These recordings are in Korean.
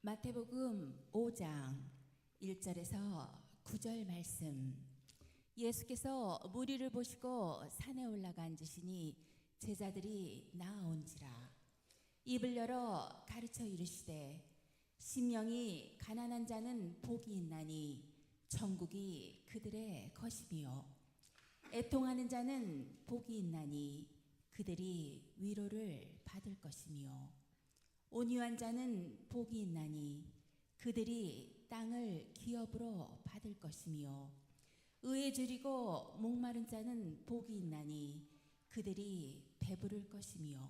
마태복음 5장 1절에서 9절 말씀. 예수께서 무리를 보시고 산에 올라가 앉으시니 제자들이 나아온지라. 입을 열어 가르쳐 이르시되 심령이 가난한 자는 복이 있나니 천국이 그들의 것이며 애통하는 자는 복이 있나니 그들이 위로를 받을 것이며 온유한 자는 복이 있나니 그들이 땅을 기업으로 받을 것이며 의에 줄이고 목마른 자는 복이 있나니 그들이 배부를 것이며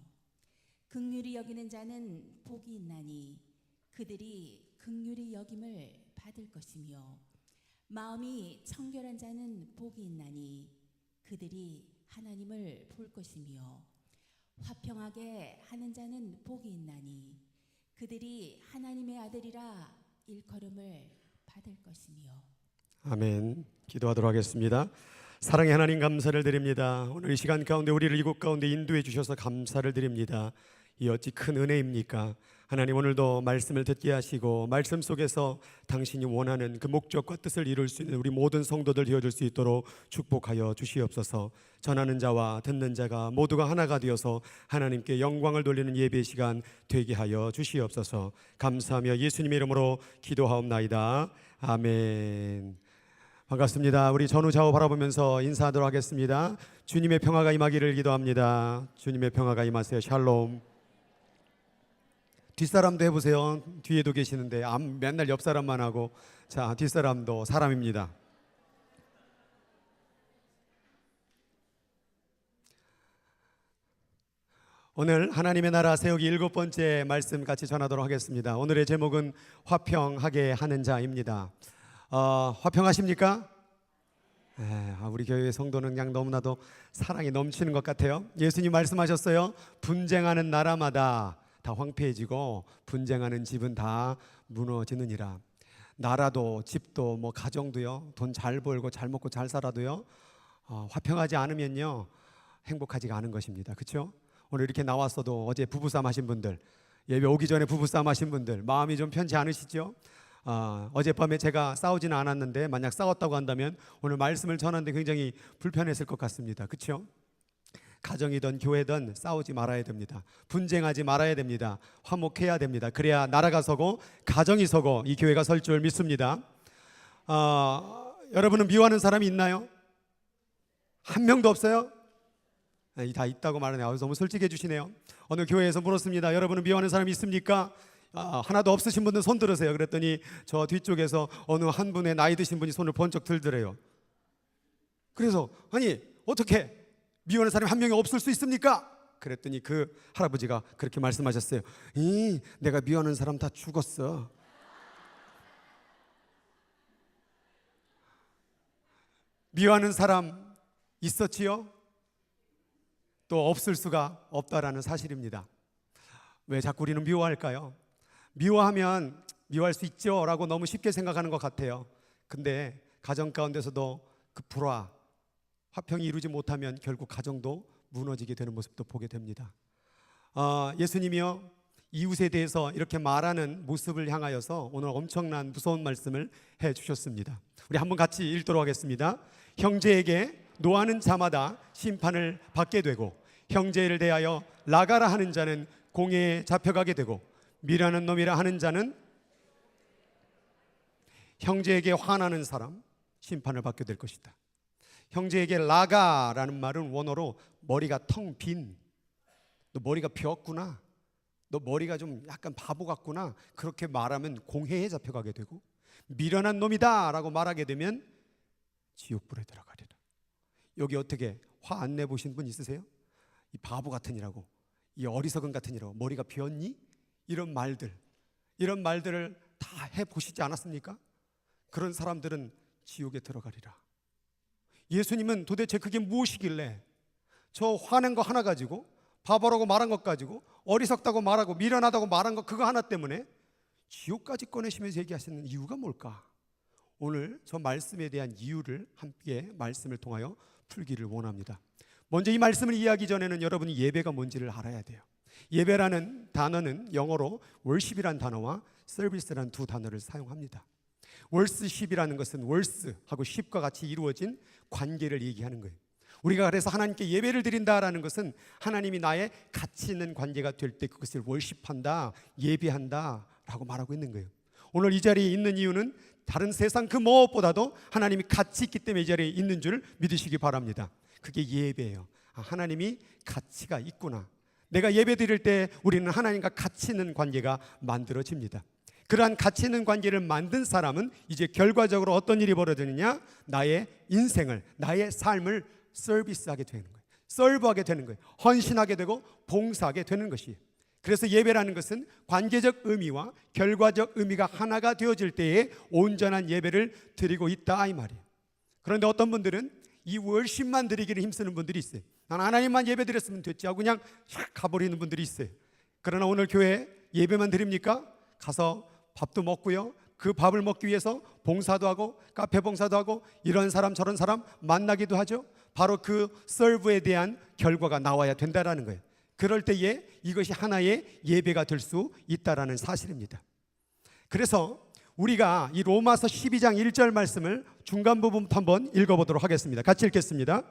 긍휼히 여기는 자는 복이 있나니 그들이 긍휼히 여김을 받을 것이며 마음이 청결한 자는 복이 있나니 그들이 하나님을 볼 것이며 화평하게 하는 자는 복이 있나니 그들이 하나님의 아들이라 일컬음을 받을 것이며. 아멘. 기도하도록 하겠습니다. 사랑의 하나님, 감사를 드립니다. 오늘 이 시간 가운데 우리를 이곳 가운데 인도해 주셔서 감사를 드립니다. 이 어찌 큰 은혜입니까? 하나님, 오늘도 말씀을 듣게 하시고 말씀 속에서 당신이 원하는 그 목적과 뜻을 이룰 수 있는 우리 모든 성도들 되어줄 수 있도록 축복하여 주시옵소서. 전하는 자와 듣는 자가 모두가 하나가 되어서 하나님께 영광을 돌리는 예배 시간 되게 하여 주시옵소서. 감사하며 예수님의 이름으로 기도하옵나이다. 아멘. 반갑습니다. 우리 전후 좌우 바라보면서 인사하도록 하겠습니다. 주님의 평화가 임하기를 기도합니다. 주님의 평화가 임하세요. 샬롬. 뒷사람도 해보세요. 뒤에도 계시는데 맨날 옆사람만 하고. 자, 뒷사람도 사람입니다. 오늘 하나님의 나라 세우기 7번째 말씀 같이 전하도록 하겠습니다. 오늘의 제목은 화평하게 하는 자입니다. 화평하십니까? 우리 교회 성도는 그냥 너무나도 사랑이 넘치는 것 같아요. 예수님 말씀하셨어요. 분쟁하는 나라마다 다 황폐해지고 분쟁하는 집은 다 무너지느니라. 나라도 집도 뭐 가정도요, 돈 잘 벌고 잘 먹고 잘 살아도요, 화평하지 않으면요 행복하지가 않은 것입니다. 그렇죠? 오늘 이렇게 나왔어도 어제 부부싸움 하신 분들, 예배 오기 전에 부부싸움 하신 분들 마음이 좀 편치 않으시죠? 어젯밤에 제가 싸우지는 않았는데 만약 싸웠다고 한다면 오늘 말씀을 전하는데 굉장히 불편했을 것 같습니다. 그렇죠? 가정이든 교회든 싸우지 말아야 됩니다. 분쟁하지 말아야 됩니다. 화목해야 됩니다. 그래야 나라가 서고 가정이 서고 이 교회가 설 줄 믿습니다. 여러분은 미워하는 사람이 있나요? 한 명도 없어요? 다 있다고 말하네요. 너무 솔직해 주시네요. 어느 교회에서 물었습니다. 여러분은 미워하는 사람이 있습니까? 하나도 없으신 분들 손 들으세요. 그랬더니 저 뒤쪽에서 어느 한 분의 나이 드신 분이 손을 번쩍 들더래요. 그래서 아니 어떻게 미워하는 사람이 한 명이 없을 수 있습니까? 그랬더니 그 할아버지가 그렇게 말씀하셨어요. 내가 미워하는 사람 다 죽었어. 미워하는 사람 있었지요? 또 없을 수가 없다라는 사실입니다. 왜 자꾸 우리는 미워할까요? 미워하면 미워할 수 있죠 라고 너무 쉽게 생각하는 것 같아요. 근데 가정 가운데서도 그 불화, 화평이 이루지 못하면 결국 가정도 무너지게 되는 모습도 보게 됩니다. 예수님이요 이웃에 대해서 이렇게 말하는 모습을 향하여서 오늘 엄청난 무서운 말씀을 해주셨습니다. 우리 한번 같이 읽도록 하겠습니다. 형제에게 노하는 자마다 심판을 받게 되고 형제를 대하여 나가라 하는 자는 공회에 잡혀가게 되고 미라는 놈이라 하는 자는 형제에게 화나는 사람 심판을 받게 될 것이다. 형제에게 라가라는 말은 원어로 머리가 텅 빈, 너 머리가 비었구나, 너 머리가 좀 약간 바보 같구나, 그렇게 말하면 공회에 잡혀가게 되고 미련한 놈이다 라고 말하게 되면 지옥불에 들어가리라. 여기 어떻게 화 안 내보신 분 있으세요? 이 바보 같으니라고, 이 어리석은 같으니라고, 머리가 비었니? 이런 말들을 다 해보시지 않았습니까? 그런 사람들은 지옥에 들어가리라. 예수님은 도대체 그게 무엇이길래 저 화낸 거 하나 가지고, 바보라고 말한 것 가지고, 어리석다고 말하고 미련하다고 말한 거 그거 하나 때문에 지옥까지 꺼내시면서 얘기하시는 이유가 뭘까? 오늘 저 말씀에 대한 이유를 함께 말씀을 통하여 풀기를 원합니다. 먼저 이 말씀을 이해하기 전에는 여러분이 예배가 뭔지를 알아야 돼요. 예배라는 단어는 영어로 worship이라는 단어와 service라는 두 단어를 사용합니다. worship이라는 것은 worsh하고 ship과 같이 이루어진 관계를 얘기하는 거예요. 우리가 그래서 하나님께 예배를 드린다라는 것은 하나님이 나의 가치 있는 관계가 될 때 그것을 worship한다, 예배한다 라고 말하고 있는 거예요. 오늘 이 자리에 있는 이유는 다른 세상 그 무엇보다도 하나님이 가치 있기 때문에 이 자리에 있는 줄 믿으시기 바랍니다. 그게 예배예요. 하나님이 가치가 있구나. 내가 예배 드릴 때 우리는 하나님과 가치 있는 관계가 만들어집니다. 그러한 가치 있는 관계를 만든 사람은 이제 결과적으로 어떤 일이 벌어지느냐, 나의 인생을, 나의 삶을 서비스하게 되는 거예요. 서브하게 되는 거예요. 헌신하게 되고 봉사하게 되는 것이에요. 그래서 예배라는 것은 관계적 의미와 결과적 의미가 하나가 되어질 때에 온전한 예배를 드리고 있다 이 말이에요. 그런데 어떤 분들은 이 월십만 드리기를 힘쓰는 분들이 있어요. 난 하나님만 예배 드렸으면 됐지 하고 그냥 가버리는 분들이 있어요. 그러나 오늘 교회 예배만 드립니까? 가서 밥도 먹고요, 그 밥을 먹기 위해서 봉사도 하고 카페 봉사도 하고 이런 사람 저런 사람 만나기도 하죠. 바로 그 서브에 대한 결과가 나와야 된다라는 거예요. 그럴 때에 이것이 하나의 예배가 될 수 있다라는 사실입니다. 그래서 우리가 이 로마서 12장 1절 말씀을 중간 부분부터 한번 읽어보도록 하겠습니다. 같이 읽겠습니다.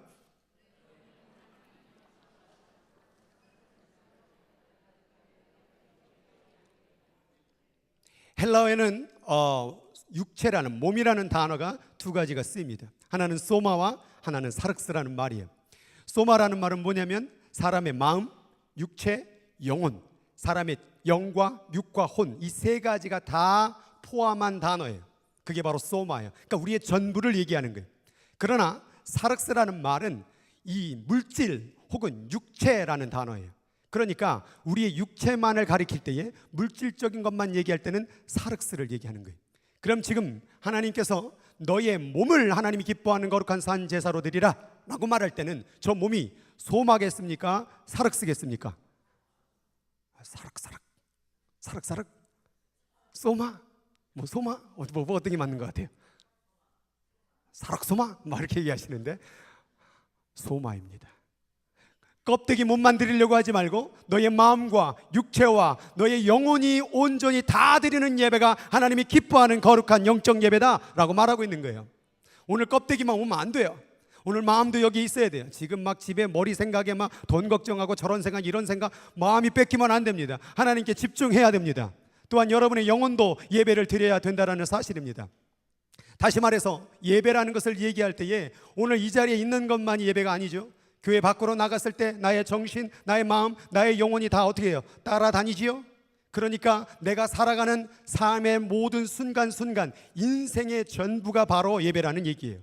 헬라어에는 육체라는, 몸이라는 단어가 두 가지가 쓰입니다. 하나는 소마와 하나는 사륵스라는 말이에요. 소마라는 말은 뭐냐면 사람의 마음, 육체, 영혼, 사람의 영과 육과 혼, 이 세 가지가 다 포함한 단어예요. 그게 바로 소마예요. 그러니까 우리의 전부를 얘기하는 거예요. 그러나 사륵스라는 말은 이 물질 혹은 육체라는 단어예요. 그러니까 우리의 육체만을 가리킬 때에 물질적인 것만 얘기할 때는 사륵스를 얘기하는 거예요. 그럼 지금 하나님께서 너의 몸을 하나님이 기뻐하는 거룩한 산 제사로 드리라 라고 말할 때는 저 몸이 소마겠습니까? 사륵스겠습니까? 사륵 소마? 뭐 소마? 뭐 어떤 게 맞는 것 같아요? 사륵소마? 막 이렇게 얘기하시는데 소마입니다. 껍데기 몸만 드리려고 하지 말고 너의 마음과 육체와 너의 영혼이 온전히 다 드리는 예배가 하나님이 기뻐하는 거룩한 영적 예배다라고 말하고 있는 거예요. 오늘 껍데기만 오면 안 돼요. 오늘 마음도 여기 있어야 돼요. 지금 막 집에 머리 생각에 막 돈 걱정하고 저런 생각 이런 생각 마음이 뺏기면 안 됩니다. 하나님께 집중해야 됩니다. 또한 여러분의 영혼도 예배를 드려야 된다는 사실입니다. 다시 말해서 예배라는 것을 얘기할 때에 오늘 이 자리에 있는 것만이 예배가 아니죠. 교회 밖으로 나갔을 때 나의 정신, 나의 마음, 나의 영혼이 다 어떻게 해요? 따라다니지요? 그러니까 내가 살아가는 삶의 모든 순간순간 인생의 전부가 바로 예배라는 얘기예요.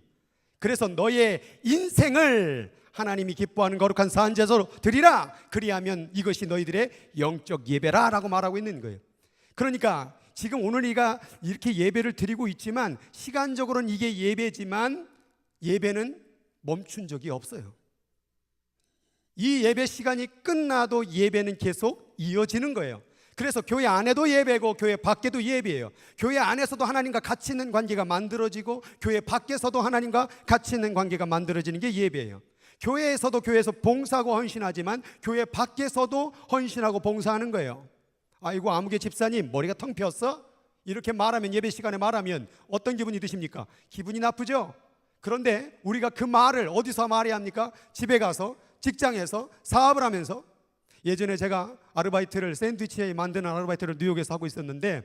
그래서 너의 인생을 하나님이 기뻐하는 거룩한 산제사로 드리라. 그리하면 이것이 너희들의 영적 예배라 라고 말하고 있는 거예요. 그러니까 지금 오늘 우리가 이렇게 예배를 드리고 있지만 시간적으로는 이게 예배지만 예배는 멈춘 적이 없어요. 이 예배 시간이 끝나도 예배는 계속 이어지는 거예요. 그래서 교회 안에도 예배고 교회 밖에도 예배예요. 교회 안에서도 하나님과 가치 있는 관계가 만들어지고 교회 밖에서도 하나님과 가치 있는 관계가 만들어지는 게 예배예요. 교회에서도 교회에서 봉사하고 헌신하지만 교회 밖에서도 헌신하고 봉사하는 거예요. 아이고 아무개 집사님 머리가 텅 비었어? 이렇게 말하면, 예배 시간에 말하면 어떤 기분이 드십니까? 기분이 나쁘죠? 그런데 우리가 그 말을 어디서 말해야 합니까? 집에 가서, 직장에서, 사업을 하면서. 예전에 제가 아르바이트를, 샌드위치 만드는 아르바이트를 뉴욕에서 하고 있었는데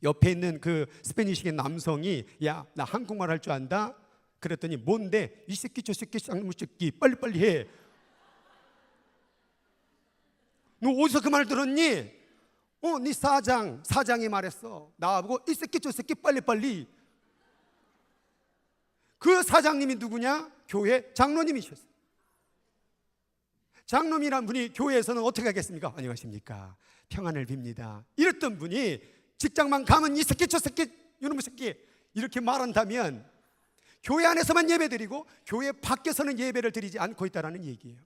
옆에 있는 그 스페니쉬계 남성이 야, 나 한국말 할 줄 안다? 그랬더니 뭔데? 이 새끼 저 새끼 쌍무 새끼 빨리빨리 해. 너 어디서 그 말 들었니? 네 사장이 말했어. 나보고 이 새끼 저 새끼 빨리빨리. 그 사장님이 누구냐? 교회 장로님이셨어요. 장로님이란 분이 교회에서는 어떻게 하겠습니까? 안녕하십니까, 평안을 빕니다, 이랬던 분이 직장만 가면 이 새끼 저 새끼 이놈의 새끼 이렇게 말한다면 교회 안에서만 예배드리고 교회 밖에서는 예배를 드리지 않고 있다는 얘기예요.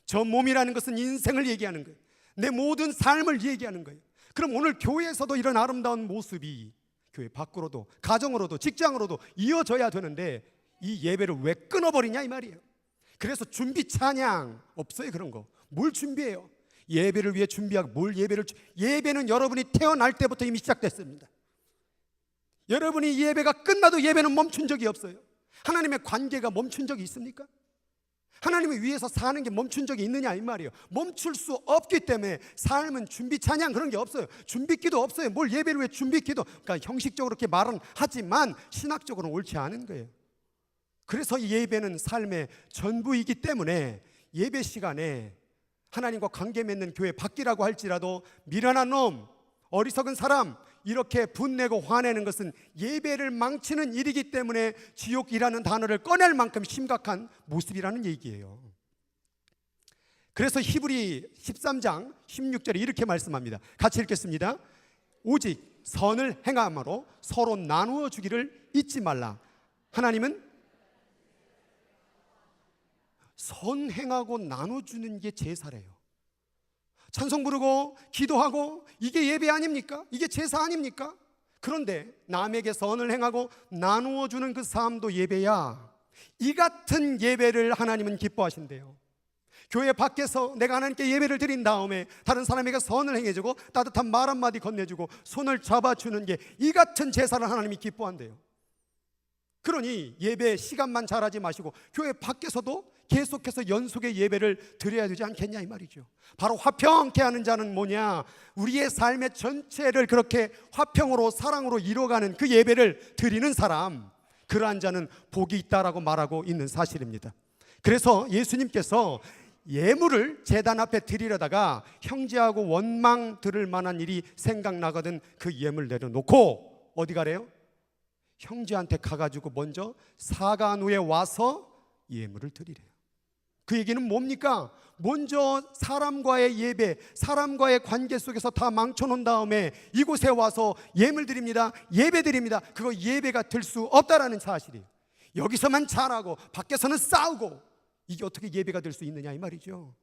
저 몸이라는 것은 인생을 얘기하는 거예요. 내 모든 삶을 얘기하는 거예요. 그럼 오늘 교회에서도 이런 아름다운 모습이 교회 밖으로도, 가정으로도, 직장으로도 이어져야 되는데 이 예배를 왜 끊어버리냐 이 말이에요. 그래서 준비 찬양 없어요. 그런 거 뭘 준비해요? 예배를 위해 준비하고 예배는 여러분이 태어날 때부터 이미 시작됐습니다. 여러분이 예배가 끝나도 예배는 멈춘 적이 없어요. 하나님의 관계가 멈춘 적이 있습니까? 하나님을 위해서 사는 게 멈춘 적이 있느냐 이 말이에요. 멈출 수 없기 때문에 삶은 준비 찬양 그런 게 없어요. 준비기도 없어요. 뭘 예배를 위해 준비기도, 그러니까 형식적으로 그렇게 말은 하지만 신학적으로는 옳지 않은 거예요. 그래서 이 예배는 삶의 전부이기 때문에 예배 시간에 하나님과 관계 맺는 교회 밖이라고 할지라도 미련한 놈, 어리석은 사람 이렇게 분내고 화내는 것은 예배를 망치는 일이기 때문에 지옥이라는 단어를 꺼낼 만큼 심각한 모습이라는 얘기예요. 그래서 히브리 13장 16절에 이렇게 말씀합니다. 같이 읽겠습니다. 오직 선을 행함으로 서로 나누어 주기를 잊지 말라. 하나님은 선행하고 나눠주는 게 제사래요. 찬송 부르고 기도하고 이게 예배 아닙니까? 이게 제사 아닙니까? 그런데 남에게 선을 행하고 나누어 주는 그 삶도 예배야. 이 같은 예배를 하나님은 기뻐하신대요. 교회 밖에서 내가 하나님께 예배를 드린 다음에 다른 사람에게 선을 행해주고 따뜻한 말 한마디 건네주고 손을 잡아주는 게 이 같은 제사를 하나님이 기뻐한대요. 그러니 예배 시간만 잘하지 마시고 교회 밖에서도 계속해서 연속의 예배를 드려야 되지 않겠냐 이 말이죠. 바로 화평케 하는 자는 뭐냐? 우리의 삶의 전체를 그렇게 화평으로 사랑으로 이뤄가는 그 예배를 드리는 사람, 그러한 자는 복이 있다라고 말하고 있는 사실입니다. 그래서 예수님께서 예물을 제단 앞에 드리려다가 형제하고 원망 들을 만한 일이 생각나거든 그 예물 내려놓고 어디 가래요? 형제한테 가가지고 먼저 사간 후에 와서 예물을 드리래요. 그 얘기는 뭡니까? 먼저 사람과의 예배, 사람과의 관계 속에서 다 망쳐놓은 다음에 이곳에 와서 예물 드립니다, 예배 드립니다. 그거 예배가 될 수 없다라는 사실이에요. 여기서만 잘하고 밖에서는 싸우고 이게 어떻게 예배가 될 수 있느냐 이 말이죠.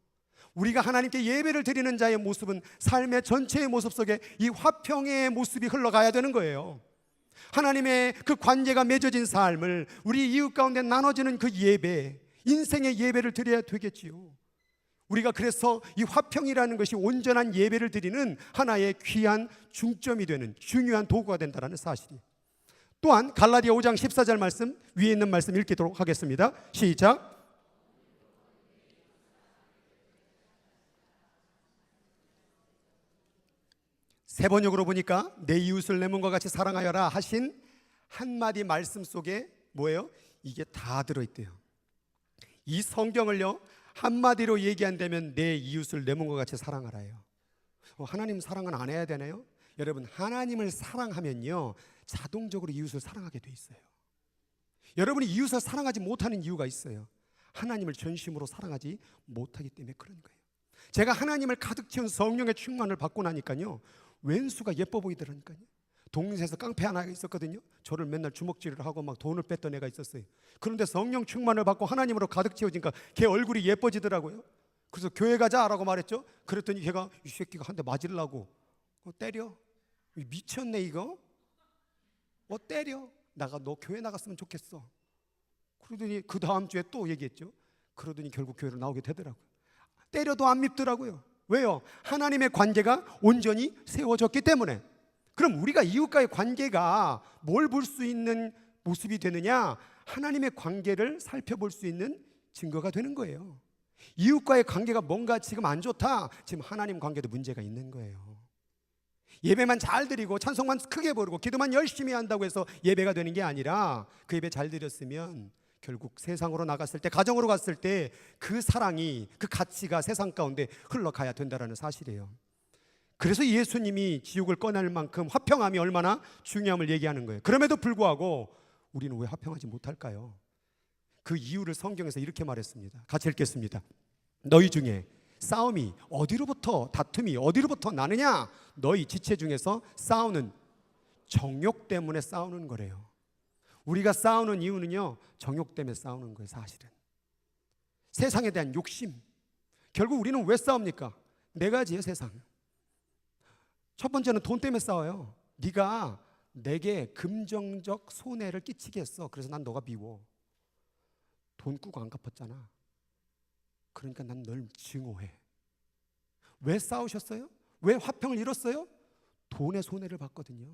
우리가 하나님께 예배를 드리는 자의 모습은 삶의 전체의 모습 속에 이 화평의 모습이 흘러가야 되는 거예요. 하나님의 그 관계가 맺어진 삶을 우리 이웃 가운데 나눠지는 그 예배, 인생의 예배를 드려야 되겠지요. 우리가 그래서 이 화평이라는 것이 온전한 예배를 드리는 하나의 귀한 중점이 되는 중요한 도구가 된다는 사실이에요. 또한 갈라디아 5장 14절 말씀, 위에 있는 말씀 읽도록 하겠습니다. 시작. 세 번역으로 보니까 내 이웃을 내 몸과 같이 사랑하여라 하신 한마디 말씀 속에 뭐예요? 이게 다 들어있대요. 이 성경을요 한마디로 얘기한다면 내 이웃을 내 몸과 같이 사랑하라요. 하나님 사랑은 안 해야 되나요? 여러분, 하나님을 사랑하면요 자동적으로 이웃을 사랑하게 돼 있어요. 여러분이 이웃을 사랑하지 못하는 이유가 있어요. 하나님을 전심으로 사랑하지 못하기 때문에 그런 거예요. 제가 하나님을 가득 채운 성령의 충만을 받고 나니까요 왼수가 예뻐 보이더라니까요. 동네에서 깡패 하나 있었거든요. 저를 맨날 주먹질을 하고 막 돈을 뺐던 애가 있었어요. 그런데 성령 충만을 받고 하나님으로 가득 채워지니까 걔 얼굴이 예뻐지더라고요. 그래서 교회 가자라고 말했죠. 그랬더니 걔가 이 새끼가 한 대 맞으려고 때려. 미쳤네 이거. 때려. 너 교회 나갔으면 좋겠어. 그러더니 그 다음 주에 또 얘기했죠. 그러더니 결국 교회로 나오게 되더라고요. 때려도 안 밉더라고요. 왜요? 하나님의 관계가 온전히 세워졌기 때문에. 그럼 우리가 이웃과의 관계가 뭘 볼 수 있는 모습이 되느냐? 하나님의 관계를 살펴볼 수 있는 증거가 되는 거예요. 이웃과의 관계가 뭔가 지금 안 좋다. 지금 하나님 관계도 문제가 있는 거예요. 예배만 잘 드리고 찬송만 크게 부르고 기도만 열심히 한다고 해서 예배가 되는 게 아니라 그 예배 잘 드렸으면 결국 세상으로 나갔을 때, 가정으로 갔을 때 그 사랑이, 그 가치가 세상 가운데 흘러가야 된다는 사실이에요. 그래서 예수님이 지옥을 꺼낼 만큼 화평함이 얼마나 중요함을 얘기하는 거예요. 그럼에도 불구하고 우리는 왜 화평하지 못할까요? 그 이유를 성경에서 이렇게 말했습니다. 같이 읽겠습니다. 너희 중에 싸움이 어디로부터, 다툼이 어디로부터 나느냐? 너희 지체 중에서 싸우는 정욕 때문에 싸우는 거래요. 우리가 싸우는 이유는요 정욕 때문에 싸우는 거예요. 사실은 세상에 대한 욕심. 결국 우리는 왜 싸웁니까? 네 가지예요. 세상 첫 번째는 돈 때문에 싸워요. 네가 내게 금전적 손해를 끼치게 했어. 그래서 난 너가 미워. 돈 꾸고 안 갚았잖아. 그러니까 난 널 증오해. 왜 싸우셨어요? 왜 화평을 잃었어요? 돈의 손해를 봤거든요.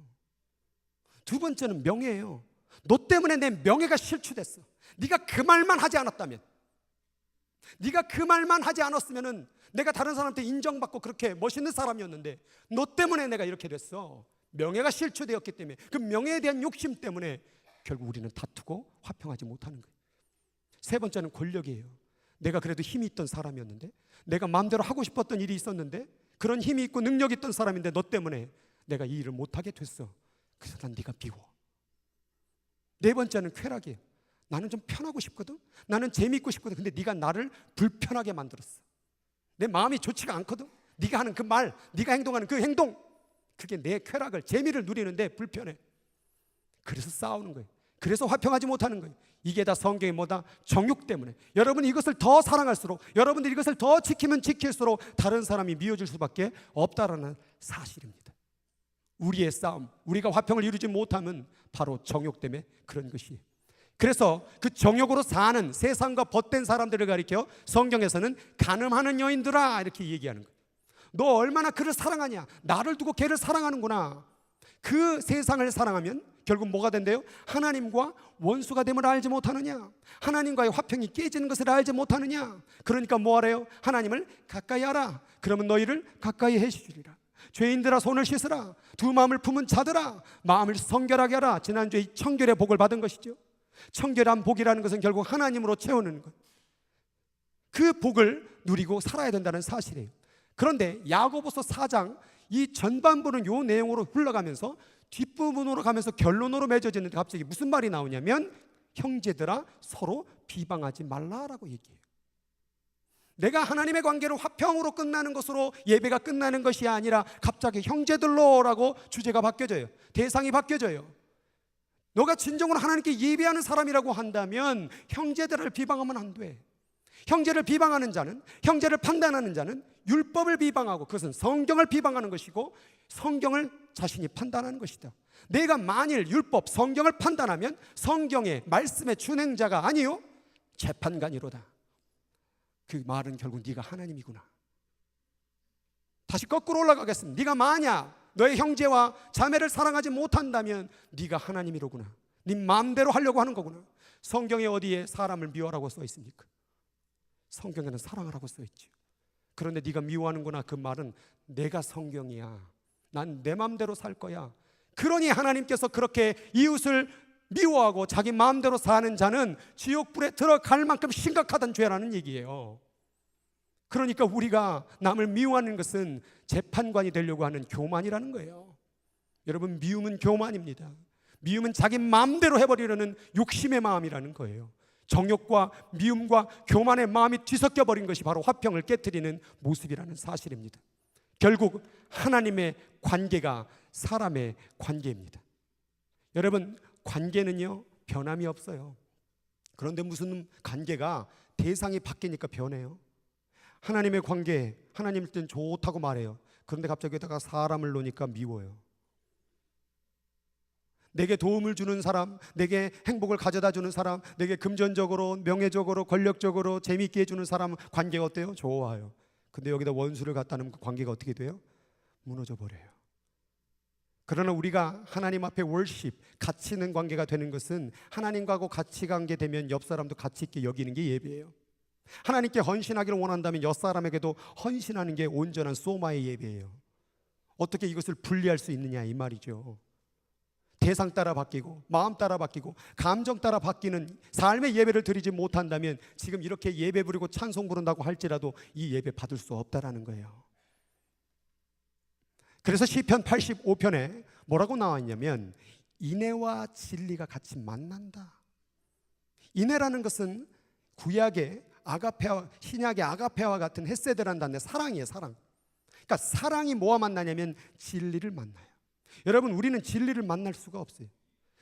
두 번째는 명예예요. 너 때문에 내 명예가 실추됐어. 네가 그 말만 하지 않았다면, 네가 그 말만 하지 않았으면은 내가 다른 사람한테 인정받고 그렇게 멋있는 사람이었는데 너 때문에 내가 이렇게 됐어. 명예가 실추되었기 때문에, 그 명예에 대한 욕심 때문에 결국 우리는 다투고 화평하지 못하는 거예요. 세 번째는 권력이에요. 내가 그래도 힘이 있던 사람이었는데, 내가 마음대로 하고 싶었던 일이 있었는데, 그런 힘이 있고 능력이 있던 사람인데 너 때문에 내가 이 일을 못하게 됐어. 그래서 난 네가 미워. 네 번째는 쾌락이에요. 나는 좀 편하고 싶거든, 나는 재미있고 싶거든. 근데 네가 나를 불편하게 만들었어. 내 마음이 좋지가 않거든. 네가 하는 그 말, 네가 행동하는 그 행동, 그게 내 쾌락을, 재미를 누리는데 불편해. 그래서 싸우는 거예요. 그래서 화평하지 못하는 거예요. 이게 다 성경의 뭐다? 정욕 때문에. 여러분이 이것을 더 사랑할수록, 여러분들이 이것을 더 지키면 지킬수록 다른 사람이 미워질 수밖에 없다라는 사실입니다. 우리의 싸움, 우리가 화평을 이루지 못하면 바로 정욕 때문에 그런 것이에요. 그래서 그 정욕으로 사는 세상과 벗된 사람들을 가리켜 성경에서는 간음하는 여인들아 이렇게 얘기하는 거예요. 너 얼마나 그를 사랑하냐, 나를 두고 걔를 사랑하는구나. 그 세상을 사랑하면 결국 뭐가 된대요? 하나님과 원수가 됨을 알지 못하느냐, 하나님과의 화평이 깨지는 것을 알지 못하느냐. 그러니까 뭐 하래요? 하나님을 가까이 하라. 그러면 너희를 가까이 해주리라. 죄인들아 손을 씻으라. 두 마음을 품은 자들아 마음을 성결하게 하라. 지난주에 청결의 복을 받은 것이죠. 청결한 복이라는 것은 결국 하나님으로 채우는 것, 그 복을 누리고 살아야 된다는 사실이에요. 그런데 야고보서 4장 이 전반부는 이 내용으로 흘러가면서 뒷부분으로 가면서 결론으로 맺어지는데 갑자기 무슨 말이 나오냐면 형제들아 서로 비방하지 말라라고 얘기해요. 내가 하나님의 관계로 화평으로 끝나는 것으로 예배가 끝나는 것이 아니라 갑자기 형제들로라고 주제가 바뀌어져요. 대상이 바뀌어져요. 너가 진정으로 하나님께 예배하는 사람이라고 한다면 형제들을 비방하면 안 돼. 형제를 비방하는 자는, 형제를 판단하는 자는 율법을 비방하고, 그것은 성경을 비방하는 것이고 성경을 자신이 판단하는 것이다. 내가 만일 율법, 성경을 판단하면 성경의 말씀의 준행자가 아니요 재판관이로다. 그 말은 결국 네가 하나님이구나. 다시 거꾸로 올라가겠습니다. 네가 만약 너의 형제와 자매를 사랑하지 못한다면 네가 하나님이로구나. 네 마음대로 하려고 하는 거구나. 성경에 어디에 사람을 미워라고 써 있습니까? 성경에는 사랑하라고 써 있죠. 그런데 네가 미워하는구나, 그 말은 내가 성경이야. 난 내 마음대로 살 거야. 그러니 하나님께서 그렇게 이웃을 미워하고 자기 마음대로 사는 자는 지옥불에 들어갈 만큼 심각하다는 죄라는 얘기예요. 그러니까 우리가 남을 미워하는 것은 재판관이 되려고 하는 교만이라는 거예요. 여러분, 미움은 교만입니다. 미움은 자기 마음대로 해버리려는 욕심의 마음이라는 거예요. 정욕과 미움과 교만의 마음이 뒤섞여 버린 것이 바로 화평을 깨트리는 모습이라는 사실입니다. 결국 하나님의 관계가 사람의 관계입니다. 여러분, 관계는요 변함이 없어요. 그런데 무슨 관계가 대상이 바뀌니까 변해요. 하나님의 관계, 하나님일 땐 좋다고 말해요. 그런데 갑자기 여기다가 사람을 놓으니까 미워요. 내게 도움을 주는 사람, 내게 행복을 가져다 주는 사람, 내게 금전적으로, 명예적으로, 권력적으로 재미있게 해주는 사람 관계가 어때요? 좋아요. 근데 여기다 원수를 갖다 놓으면 그 관계가 어떻게 돼요? 무너져 버려요. 그러나 우리가 하나님 앞에 월십, 가치 있는 관계가 되는 것은 하나님과고 가치 관계 되면 옆 사람도 가치 있게 여기는 게 예배예요. 하나님께 헌신하기를 원한다면 옆 사람에게도 헌신하는 게 온전한 소마의 예배예요. 어떻게 이것을 분리할 수 있느냐 이 말이죠. 대상 따라 바뀌고 마음 따라 바뀌고 감정 따라 바뀌는 삶의 예배를 드리지 못한다면 지금 이렇게 예배 부르고 찬송 부른다고 할지라도 이 예배 받을 수 없다라는 거예요. 그래서 시편 85편에 뭐라고 나와 있냐면 인애와 진리가 같이 만난다. 인애라는 것은 구약의 아가페와 신약의 아가페와 같은 헤세드라는 단어의 사랑이에요. 사랑. 그러니까 사랑이 뭐와 만나냐면 진리를 만나요. 여러분, 우리는 진리를 만날 수가 없어요.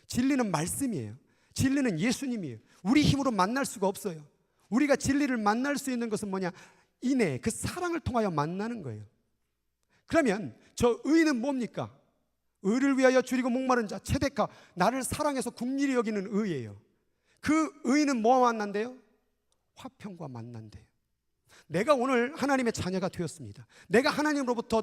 진리는 말씀이에요. 진리는 예수님이에요. 우리 힘으로 만날 수가 없어요. 우리가 진리를 만날 수 있는 것은 뭐냐? 인애, 그 사랑을 통하여 만나는 거예요. 그러면 저 의는 뭡니까? 의를 위하여 줄이고 목마른 자, 체데카, 나를 사랑해서 긍휼히 여기는 의예요. 그 의는 뭐와 만난대요? 화평과 만난대요. 내가 오늘 하나님의 자녀가 되었습니다. 내가 하나님으로부터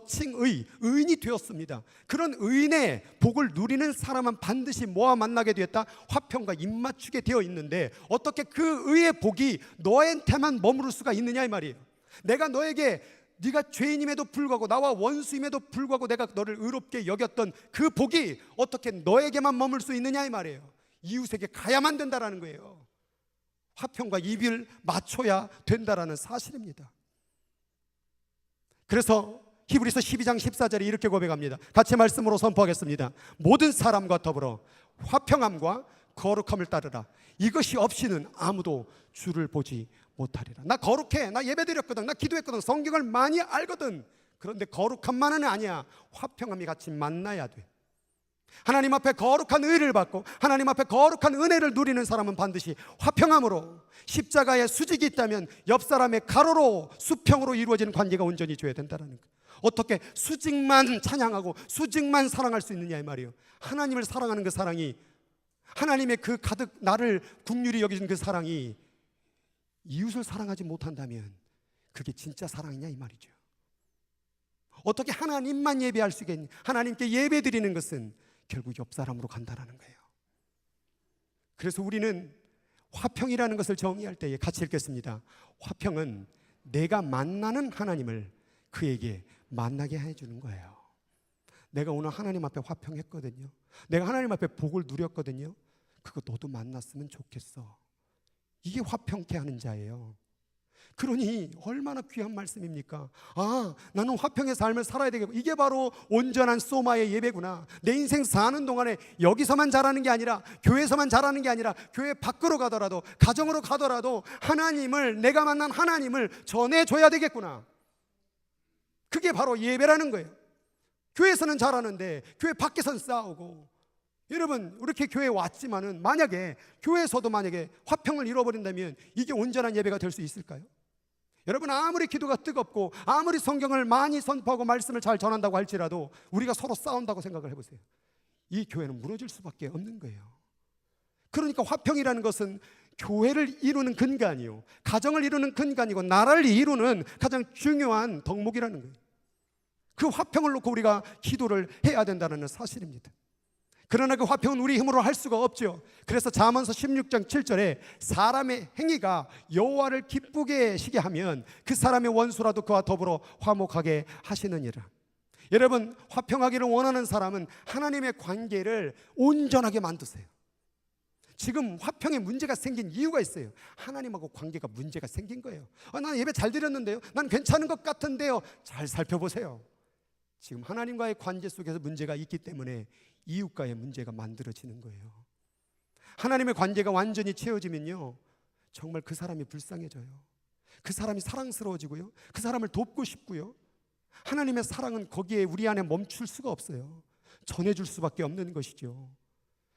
의인이 되었습니다. 그런 의인의 복을 누리는 사람은 반드시 뭐와 만나게 되었다? 화평과 입맞추게 되어 있는데 어떻게 그 의의 복이 너한테만 머무를 수가 있느냐 이 말이에요. 내가 너에게 네가 죄인임에도 불구하고 나와 원수임에도 불구하고 내가 너를 의롭게 여겼던 그 복이 어떻게 너에게만 머물 수 있느냐 이 말이에요. 이웃에게 가야만 된다라는 거예요. 화평과 입을 맞춰야 된다라는 사실입니다. 그래서 히브리서 12장 14절에 이렇게 고백합니다. 같이 말씀으로 선포하겠습니다. 모든 사람과 더불어 화평함과 거룩함을 따르라. 이것이 없이는 아무도 주를 보지 못하리라. 나 거룩해, 나 예배드렸거든, 나 기도했거든, 성경을 많이 알거든. 그런데 거룩함만은 아니야. 화평함이 같이 만나야 돼. 하나님 앞에 거룩한 의를 받고 하나님 앞에 거룩한 은혜를 누리는 사람은 반드시 화평함으로, 십자가에 수직이 있다면 옆 사람의 가로로 수평으로 이루어지는 관계가 온전히 줘야 된다는 거예요. 어떻게 수직만 찬양하고 수직만 사랑할 수 있느냐 이 말이에요. 하나님을 사랑하는 그 사랑이, 하나님의 그 가득 나를 긍휼히 여기신 그 사랑이 이웃을 사랑하지 못한다면 그게 진짜 사랑이냐 이 말이죠. 어떻게 하나님만 예배할 수 있겠니? 하나님께 예배 드리는 것은 결국 옆 사람으로 간다라는 거예요. 그래서 우리는 화평이라는 것을 정의할 때에 같이 읽겠습니다. 화평은 내가 만나는 하나님을 그에게 만나게 해주는 거예요. 내가 오늘 하나님 앞에 화평했거든요. 내가 하나님 앞에 복을 누렸거든요. 그거 너도 만났으면 좋겠어. 이게 화평케 하는 자예요. 그러니 얼마나 귀한 말씀입니까? 아, 나는 화평의 삶을 살아야 되겠고, 이게 바로 온전한 소마의 예배구나. 내 인생 사는 동안에 여기서만 자라는 게 아니라, 교회에서만 자라는 게 아니라 교회 밖으로 가더라도, 가정으로 가더라도 하나님을, 내가 만난 하나님을 전해줘야 되겠구나. 그게 바로 예배라는 거예요. 교회에서는 잘하는데 교회 밖에서는 싸우고. 여러분, 이렇게 교회에 왔지만은 만약에 교회에서도 만약에 화평을 잃어버린다면 이게 온전한 예배가 될 수 있을까요? 여러분, 아무리 기도가 뜨겁고 아무리 성경을 많이 선포하고 말씀을 잘 전한다고 할지라도 우리가 서로 싸운다고 생각을 해보세요. 이 교회는 무너질 수밖에 없는 거예요. 그러니까 화평이라는 것은 교회를 이루는 근간이요, 가정을 이루는 근간이고 나라를 이루는 가장 중요한 덕목이라는 거예요. 그 화평을 놓고 우리가 기도를 해야 된다는 사실입니다. 그러나 그 화평은 우리 힘으로 할 수가 없죠. 그래서 잠언서 16장 7절에 사람의 행위가 여호와를 기쁘게 시게 하면 그 사람의 원수라도 그와 더불어 화목하게 하시느니라. 여러분, 화평하기를 원하는 사람은 하나님의 관계를 온전하게 만드세요. 지금 화평에 문제가 생긴 이유가 있어요. 하나님하고 관계가 문제가 생긴 거예요. 난 예배 잘 드렸는데요, 난 괜찮은 것 같은데요. 잘 살펴보세요. 지금 하나님과의 관계 속에서 문제가 있기 때문에 이웃과의 문제가 만들어지는 거예요. 하나님의 관계가 완전히 채워지면요, 정말 그 사람이 불쌍해져요. 그 사람이 사랑스러워지고요, 그 사람을 돕고 싶고요. 하나님의 사랑은 거기에 우리 안에 멈출 수가 없어요. 전해줄 수밖에 없는 것이죠.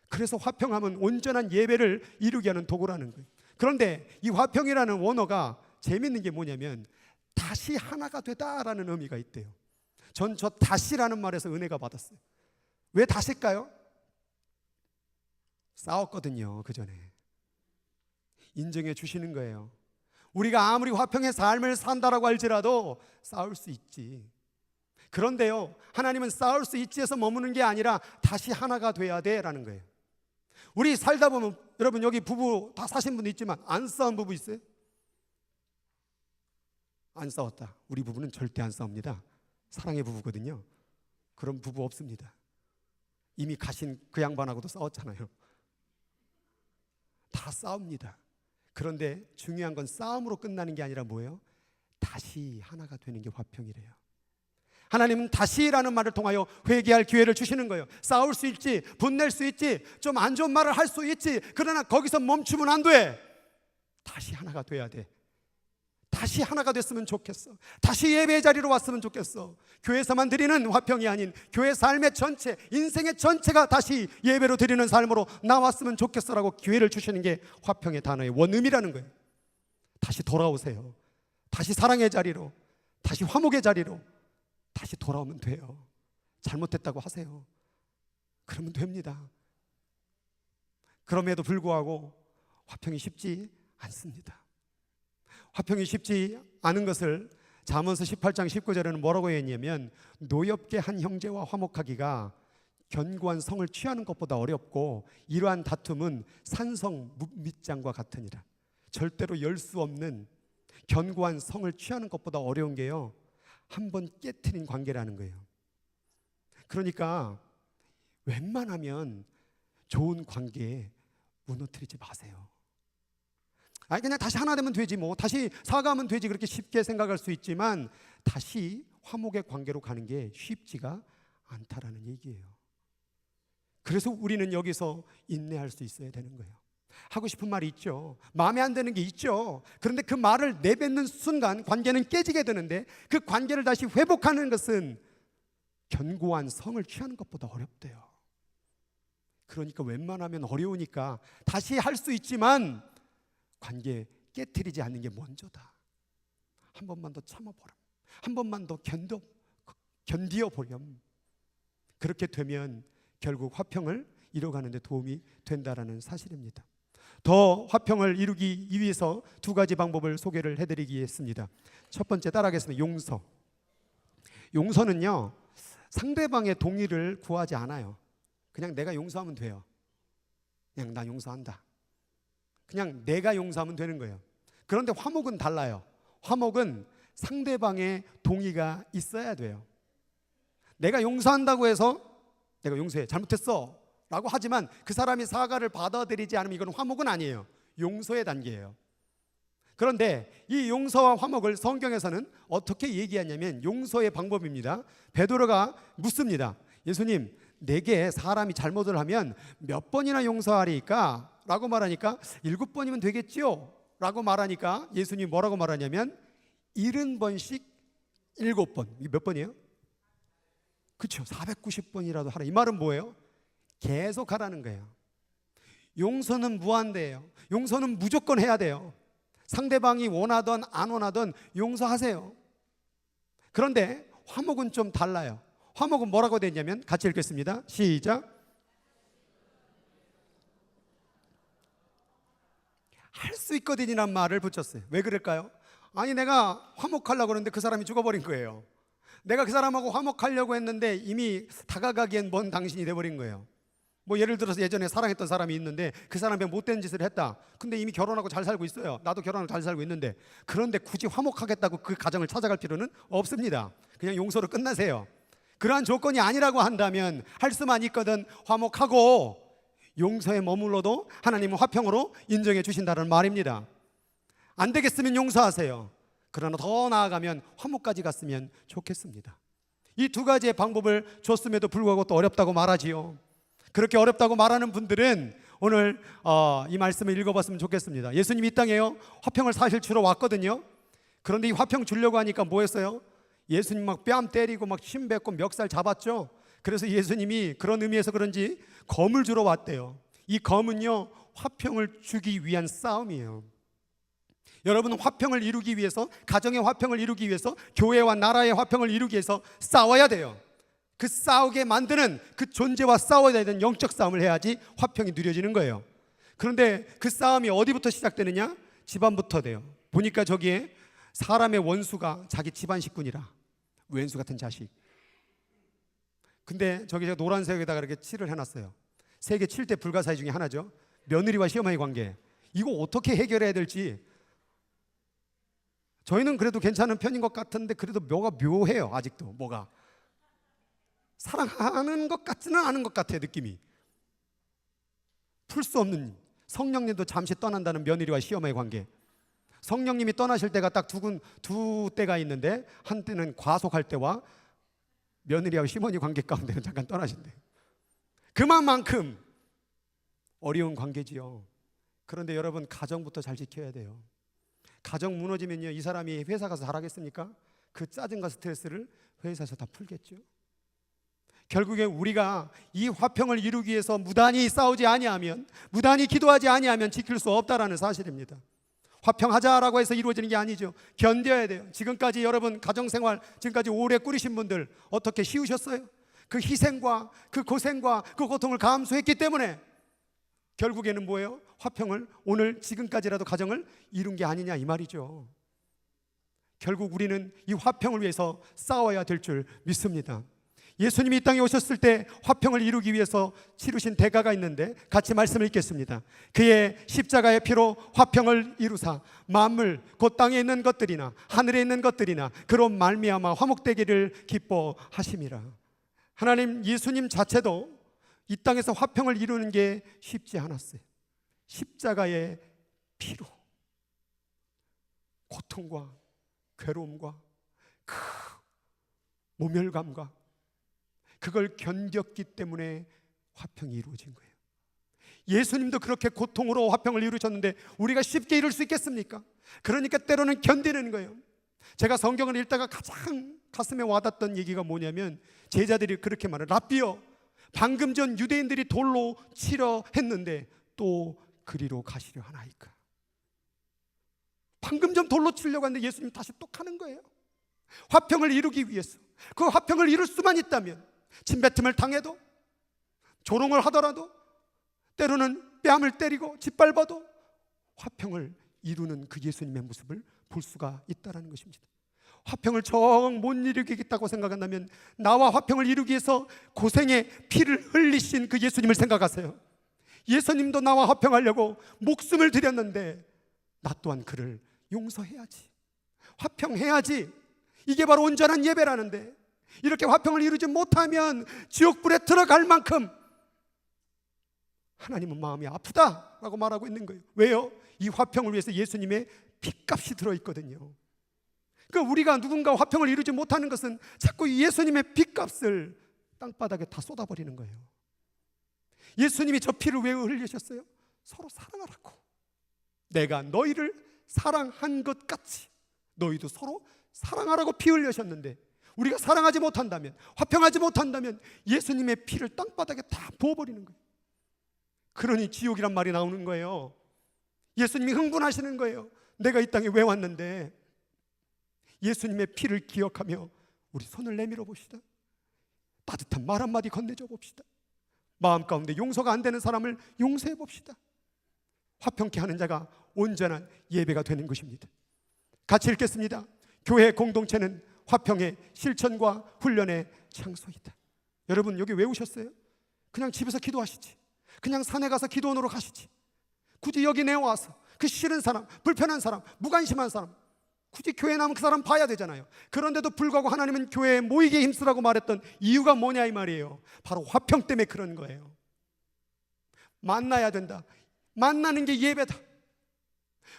그래서 화평함은 온전한 예배를 이루게 하는 도구라는 거예요. 그런데 이 화평이라는 원어가 재밌는 게 뭐냐면 다시 하나가 되다라는 의미가 있대요. 전 저 다시라는 말에서 은혜가 받았어요. 왜 다실까요? 싸웠거든요, 그 전에. 인정해 주시는 거예요. 우리가 아무리 화평의 삶을 산다라고 할지라도 싸울 수 있지. 그런데요, 하나님은 싸울 수 있지에서 머무는 게 아니라 다시 하나가 돼야 돼라는 거예요. 우리 살다 보면, 여러분 여기 부부 다 사신 분도 있지만 안 싸운 부부 있어요? 안 싸웠다. 우리 부부는 절대 안 싸웁니다. 사랑의 부부거든요. 그런 부부 없습니다. 이미 가신 그 양반하고도 싸웠잖아요. 다 싸웁니다. 그런데 중요한 건 싸움으로 끝나는 게 아니라 뭐예요? 다시 하나가 되는 게 화평이래요. 하나님은 다시라는 말을 통하여 회개할 기회를 주시는 거예요. 싸울 수 있지, 분낼 수 있지, 좀 안 좋은 말을 할 수 있지. 그러나 거기서 멈추면 안 돼. 다시 하나가 돼야 돼. 다시 하나가 됐으면 좋겠어. 다시 예배의 자리로 왔으면 좋겠어. 교회에서만 드리는 화평이 아닌 교회 삶의 전체, 인생의 전체가 다시 예배로 드리는 삶으로 나왔으면 좋겠어라고 기회를 주시는 게 화평의 단어의 원의미라는 거예요. 다시 돌아오세요. 다시 사랑의 자리로, 다시 화목의 자리로 다시 돌아오면 돼요. 잘못했다고 하세요. 그러면 됩니다. 그럼에도 불구하고 화평이 쉽지 않습니다. 화평이 쉽지 않은 것을 잠언서 18장 19절에는 뭐라고 했냐면 노엽게 한 형제와 화목하기가 견고한 성을 취하는 것보다 어렵고 이러한 다툼은 산성 밑장과 같으니라. 절대로 열 수 없는 견고한 성을 취하는 것보다 어려운 게요, 한번 깨트린 관계라는 거예요. 그러니까 웬만하면 좋은 관계에 무너뜨리지 마세요. 아니 그냥 다시 하나 되면 되지, 뭐 다시 사과하면 되지, 그렇게 쉽게 생각할 수 있지만 다시 화목의 관계로 가는 게 쉽지가 않다라는 얘기예요. 그래서 우리는 여기서 인내할 수 있어야 되는 거예요. 하고 싶은 말이 있죠. 마음에 안 드는 게 있죠. 그런데 그 말을 내뱉는 순간 관계는 깨지게 되는데 그 관계를 다시 회복하는 것은 견고한 성을 취하는 것보다 어렵대요. 그러니까 웬만하면 어려우니까 다시 할 수 있지만 관계 깨트리지 않는 게 먼저다. 한 번만 더 참아보렴. 한 번만 더 견디어보렴. 그렇게 되면 결국 화평을 이뤄가는 데 도움이 된다라는 사실입니다. 더 화평을 이루기 위해서 두 가지 방법을 소개를 해드리겠습니다. 첫 번째 따라하겠습니다. 용서. 용서는요, 상대방의 동의를 구하지 않아요. 그냥 내가 용서하면 돼요. 그냥 나 용서한다. 그냥 내가 용서하면 되는 거예요. 그런데 화목은 달라요. 화목은 상대방의 동의가 있어야 돼요. 내가 용서한다고 해서 내가 용서해, 잘못했어 라고 하지만 그 사람이 사과를 받아들이지 않으면 이건 화목은 아니에요. 용서의 단계예요. 그런데 이 용서와 화목을 성경에서는 어떻게 얘기하냐면 용서의 방법입니다. 베드로가 묻습니다. 예수님, 내게 사람이 잘못을 하면 몇 번이나 용서하리까? 라고 말하니까 7번이면 되겠지요? 라고 말하니까 예수님이 뭐라고 말하냐면 70번씩 7번. 이게 몇 번이에요? 그렇죠. 490번이라도 하라. 이 말은 뭐예요? 계속 하라는 거예요. 용서는 무한대예요. 용서는 무조건 해야 돼요. 상대방이 원하든 안 원하든 용서하세요. 그런데 화목은 좀 달라요. 화목은 뭐라고 되냐면 같이 읽겠습니다. 시작. 할 수 있거든이란 말을 붙였어요. 왜 그럴까요? 아니 내가 화목하려고 그러는데 그 사람이 죽어버린 거예요. 내가 그 사람하고 화목하려고 했는데 이미 다가가기엔 먼 당신이 돼버린 거예요. 뭐 예를 들어서 예전에 사랑했던 사람이 있는데 그 사람이 못된 짓을 했다. 근데 이미 결혼하고 잘 살고 있어요. 나도 결혼하고 잘 살고 있는데 그런데 굳이 화목하겠다고 그 가정을 찾아갈 필요는 없습니다. 그냥 용서로 끝나세요. 그러한 조건이 아니라고 한다면 할 수만 있거든 화목하고 용서에 머물러도 하나님은 화평으로 인정해 주신다는 말입니다. 안 되겠으면 용서하세요. 그러나 더 나아가면 화목까지 갔으면 좋겠습니다. 이 두 가지의 방법을 줬음에도 불구하고 또 어렵다고 말하지요. 그렇게 어렵다고 말하는 분들은 오늘 이 말씀을 읽어봤으면 좋겠습니다. 예수님이 이 땅에요 화평을 사실 주러 왔거든요. 그런데 이 화평 주려고 하니까 뭐 했어요? 예수님 막 뺨 때리고 막 침 뱉고 멱살 잡았죠. 그래서 예수님이 그런 의미에서 그런지 검을 주러 왔대요. 이 검은요 화평을 주기 위한 싸움이에요. 여러분은 화평을 이루기 위해서, 가정의 화평을 이루기 위해서, 교회와 나라의 화평을 이루기 위해서 싸워야 돼요. 그 싸우게 만드는 그 존재와 싸워야 되는 영적 싸움을 해야지 화평이 누려지는 거예요. 그런데 그 싸움이 어디부터 시작되느냐? 집안부터 돼요. 보니까 저기에 사람의 원수가 자기 집안 식구니라. 왼수 같은 자식. 근데 저기 제가 노란색에다가 이렇게 칠을 해놨어요. 세계 7대 불가사의 중에 하나죠. 며느리와 시어머니 관계. 이거 어떻게 해결해야 될지. 저희는 그래도 괜찮은 편인 것 같은데 그래도 뭐가 묘해요. 아직도 뭐가 사랑하는 것 같지는 않은 것 같아요. 느낌이 풀 수 없는. 성령님도 잠시 떠난다는 며느리와 시어머니 관계. 성령님이 떠나실 때가 딱 두 때가 있는데 한때는 과속할 때와 며느리와 시어머니 관계 가운데는 잠깐 떠나신대요. 그만큼 어려운 관계지요. 그런데 여러분 가정부터 잘 지켜야 돼요. 가정 무너지면요 이 사람이 회사 가서 잘하겠습니까? 그 짜증과 스트레스를 회사에서 다 풀겠죠. 결국에 우리가 이 화평을 이루기 위해서 무단히 싸우지 아니하면, 무단히 기도하지 아니하면 지킬 수 없다라는 사실입니다. 화평하자라고 해서 이루어지는 게 아니죠. 견뎌야 돼요. 지금까지 여러분 가정생활 지금까지 오래 꾸리신 분들 어떻게 쉬우셨어요? 그 희생과 그 고생과 그 고통을 감수했기 때문에 결국에는 뭐예요? 화평을 오늘 지금까지라도 가정을 이룬 게 아니냐 이 말이죠. 결국 우리는 이 화평을 위해서 싸워야 될 줄 믿습니다. 예수님이 이 땅에 오셨을 때 화평을 이루기 위해서 치르신 대가가 있는데 같이 말씀을 읽겠습니다. 그의 십자가의 피로 화평을 이루사 만물 곧 땅에 있는 것들이나 하늘에 있는 것들이나 그로 말미암아 화목되기를 기뻐하심이라. 하나님, 예수님 자체도 이 땅에서 화평을 이루는 게 쉽지 않았어요. 십자가의 피로 고통과 괴로움과 그 모멸감과 그걸 견뎠기 때문에 화평이 이루어진 거예요. 예수님도 그렇게 고통으로 화평을 이루셨는데 우리가 쉽게 이룰 수 있겠습니까? 그러니까 때로는 견디는 거예요. 제가 성경을 읽다가 가장 가슴에 와닿던 얘기가 뭐냐면 제자들이 그렇게 말해요. 랍비여, 방금 전 유대인들이 돌로 치려 했는데 또 그리로 가시려 하나이까. 방금 전 돌로 치려고 했는데 예수님 다시 또 가는 거예요. 화평을 이루기 위해서. 그 화평을 이룰 수만 있다면 침뱉음을 당해도, 조롱을 하더라도, 때로는 뺨을 때리고 짓밟아도 화평을 이루는 그 예수님의 모습을 볼 수가 있다는 것입니다. 화평을 정 못 이루겠다고 생각한다면 나와 화평을 이루기 위해서 고생의 피를 흘리신 그 예수님을 생각하세요. 예수님도 나와 화평하려고 목숨을 드렸는데 나 또한 그를 용서해야지, 화평해야지. 이게 바로 온전한 예배라는데 이렇게 화평을 이루지 못하면 지옥불에 들어갈 만큼 하나님은 마음이 아프다라고 말하고 있는 거예요. 왜요? 이 화평을 위해서 예수님의 핏값이 들어있거든요. 그러니까 우리가 누군가 화평을 이루지 못하는 것은 자꾸 예수님의 핏값을 땅바닥에 다 쏟아버리는 거예요. 예수님이 저 피를 왜 흘리셨어요? 서로 사랑하라고. 내가 너희를 사랑한 것 같이 너희도 서로 사랑하라고 피 흘리셨는데 우리가 사랑하지 못한다면, 화평하지 못한다면 예수님의 피를 땅바닥에 다 부어버리는 거예요. 그러니 지옥이란 말이 나오는 거예요. 예수님이 흥분하시는 거예요. 내가 이 땅에 왜 왔는데. 예수님의 피를 기억하며 우리 손을 내밀어 봅시다. 따뜻한 말 한마디 건네줘 봅시다. 마음 가운데 용서가 안 되는 사람을 용서해 봅시다. 화평케 하는 자가 온전한 예배가 되는 것입니다. 같이 읽겠습니다. 교회 공동체는 화평의 실천과 훈련의 장소이다. 여러분, 여기 왜 오셨어요? 그냥 집에서 기도하시지, 그냥 산에 가서 기도원으로 가시지, 굳이 여기 내와서 그 싫은 사람, 불편한 사람, 무관심한 사람, 굳이 교회 나오면 그 사람 봐야 되잖아요. 그런데도 불구하고 하나님은 교회에 모이게 힘쓰라고 말했던 이유가 뭐냐 이 말이에요. 바로 화평 때문에 그런 거예요. 만나야 된다. 만나는 게 예배다.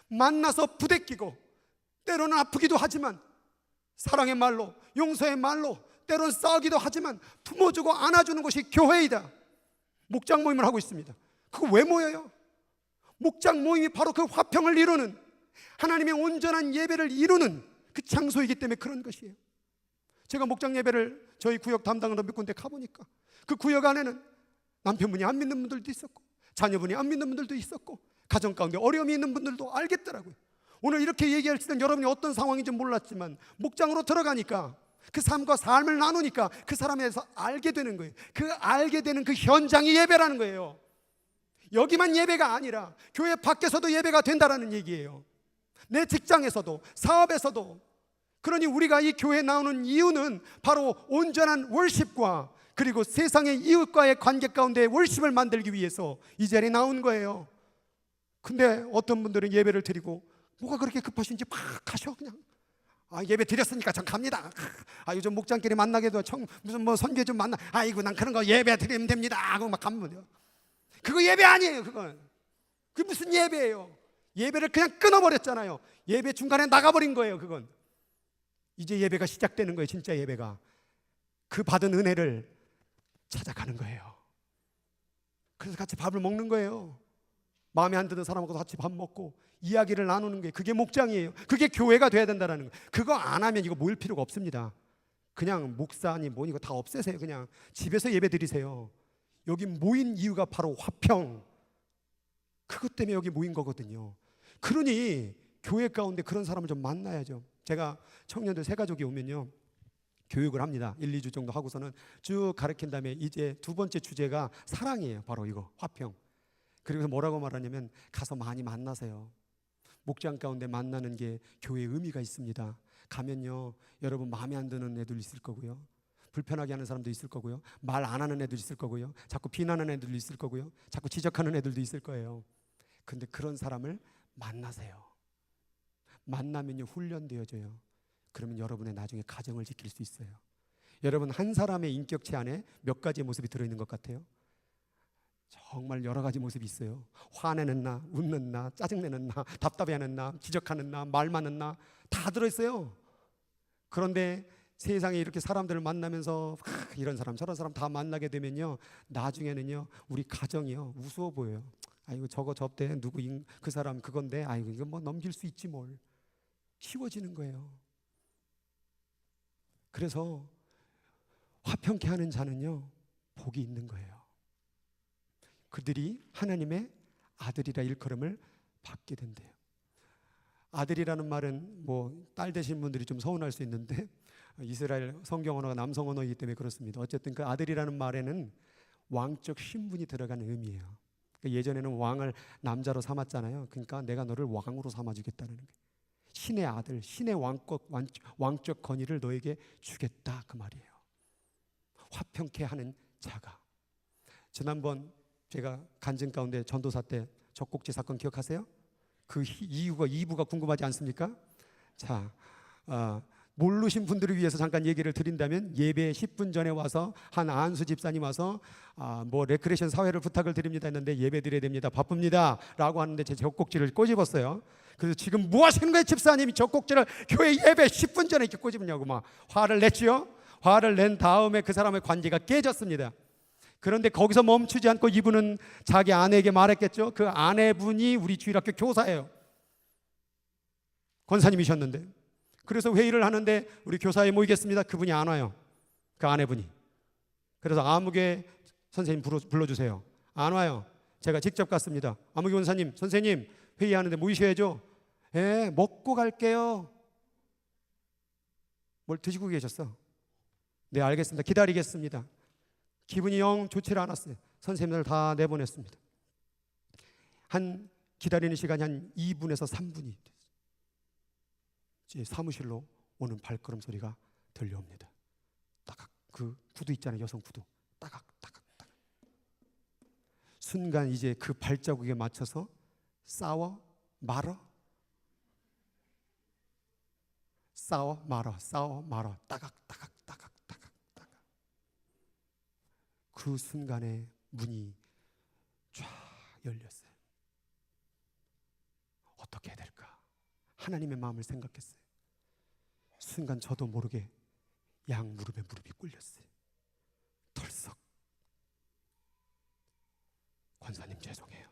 만나서 부대끼고 때로는 아프기도 하지만 사랑의 말로, 용서의 말로, 때로는 싸우기도 하지만 품어주고 안아주는 것이 교회이다. 목장 모임을 하고 있습니다. 그거 왜 모여요? 목장 모임이 바로 그 화평을 이루는, 하나님의 온전한 예배를 이루는 그 장소이기 때문에 그런 것이에요. 제가 목장 예배를 저희 구역 담당으로 몇 군데 가보니까 그 구역 안에는 남편분이 안 믿는 분들도 있었고 자녀분이 안 믿는 분들도 있었고 가정 가운데 어려움이 있는 분들도 알겠더라고요. 오늘 이렇게 얘기할 때는 여러분이 어떤 상황인지 몰랐지만 목장으로 들어가니까 그 삶과 삶을 나누니까 그 사람에서 알게 되는 거예요. 그 알게 되는 그 현장이 예배라는 거예요. 여기만 예배가 아니라 교회 밖에서도 예배가 된다라는 얘기예요. 내 직장에서도, 사업에서도. 그러니 우리가 이 교회에 나오는 이유는 바로 온전한 월십과 그리고 세상의 이웃과의 관계 가운데 월십을 만들기 위해서 이 자리에 나온 거예요. 근데 어떤 분들은 예배를 드리고 뭐가 그렇게 급하신지 막 가셔. 그냥 예배 드렸으니까 전 갑니다. 요즘 목장끼리 만나게도 무슨 뭐 선교 좀 만나, 아이고 난 그런 거 예배 드리면 됩니다 하고 막 가면 그거 예배 아니에요. 그건 그게 무슨 예배예요? 예배를 그냥 끊어버렸잖아요. 예배 중간에 나가버린 거예요. 그건 이제 예배가 시작되는 거예요. 진짜 예배가. 그 받은 은혜를 찾아가는 거예요. 그래서 같이 밥을 먹는 거예요. 마음에 안 드는 사람하고 같이 밥 먹고 이야기를 나누는 게 그게 목장이에요. 그게 교회가 돼야 된다는 거예요. 그거 안 하면 이거 모일 필요가 없습니다. 그냥 목사니 뭐니 이거 다 없애세요. 그냥 집에서 예배 드리세요. 여기 모인 이유가 바로 화평, 그것 때문에 여기 모인 거거든요. 그러니 교회 가운데 그런 사람을 좀 만나야죠. 제가 청년들 세 가족이 오면요 교육을 합니다. 1, 2주 정도 하고서는 쭉 가르친 다음에 이제 두 번째 주제가 사랑이에요. 바로 이거 화평. 그리고 뭐라고 말하냐면 가서 많이 만나세요. 목장 가운데 만나는 게 교회의 의미가 있습니다. 가면요, 여러분 마음에 안 드는 애들 있을 거고요, 불편하게 하는 사람도 있을 거고요, 말 안 하는 애들 있을 거고요, 자꾸 비난하는 애들도 있을 거고요, 자꾸 지적하는 애들도 있을 거예요. 근데 그런 사람을 만나세요. 만나면요, 훈련되어져요. 그러면 여러분의 나중에 가정을 지킬 수 있어요. 여러분, 한 사람의 인격체 안에 몇 가지의 모습이 들어있는 것 같아요? 정말 여러 가지 모습이 있어요. 화내는 나, 웃는 나, 짜증내는 나, 답답해하는 나, 지적하는 나, 말 많은 나, 다 들어있어요. 그런데 세상에 이렇게 사람들을 만나면서 이런 사람 저런 사람 다 만나게 되면요, 나중에는요, 우리 가정이요, 우스워 보여요. 아이고 저거 접대 누구 그 사람 그건데, 아이고 이거 뭐 넘길 수 있지 뭘. 쉬워지는 거예요. 그래서 화평케 하는 자는요, 복이 있는 거예요. 그들이 하나님의 아들이라 일컬음을 받게 된대요. 아들이라는 말은 뭐 딸 되신 분들이 좀 서운할 수 있는데, 이스라엘 성경 언어가 남성 언어이기 때문에 그렇습니다. 어쨌든 그 아들이라는 말에는 왕적 신분이 들어간 의미예요. 그러니까 예전에는 왕을 남자로 삼았잖아요. 그러니까 내가 너를 왕으로 삼아주겠다는 거예요. 신의 아들, 신의 왕적 권위를 너에게 주겠다, 그 말이에요. 화평케 하는 자가. 지난번 제가 간증 가운데 전도사 때 젖꼭지 사건 기억하세요? 그 이유가 2부가 궁금하지 않습니까? 자, 모르신 분들을 위해서 잠깐 얘기를 드린다면, 예배 10분 전에 와서 한 안수 집사님 와서 뭐 레크레이션 사회를 부탁을 드립니다 했는데, 예배 드려야 됩니다, 바쁩니다 라고 하는데 제 젖꼭지를 꼬집었어요. 그래서 지금 뭐 하시는 거예요 집사님이, 젖꼭지를 교회 예배 10분 전에 이렇게 꼬집냐고 막 화를 냈지요. 화를 낸 다음에 그 사람의 관계가 깨졌습니다. 그런데 거기서 멈추지 않고 이분은 자기 아내에게 말했겠죠. 그 아내분이 우리 주일학교 교사예요. 권사님이셨는데. 그래서 회의를 하는데 우리 교사에 모이겠습니다. 그분이 안 와요. 그 아내분이. 그래서 아무개 선생님 불러주세요. 안 와요. 제가 직접 갔습니다. 아무개 권사님, 선생님 회의하는데 모이셔야죠. 예, 먹고 갈게요. 뭘 드시고 계셨어? 네, 알겠습니다. 기다리겠습니다. 기분이 영 좋지 않았어요. 선생님들 다 내보냈습니다. 한 기다리는 시간이 한 2분에서 3분이 됐어요. 사무실로 오는 발걸음 소리가 들려옵니다. 따각, 그 구두 있잖아요, 여성 구두. 따각 따각 따각. 순간 이제 그 발자국에 맞춰서 싸워 말어, 싸워 말어, 싸워 말어, 따각 따각 따각 따각 따각. 그 순간에 문이 쫙 열렸어요. 어떻게 해야 될까? 하나님의 마음을 생각했어요. 순간 저도 모르게 양 무릎에 무릎이 꿇렸어요. 털썩. 권사님 죄송해요.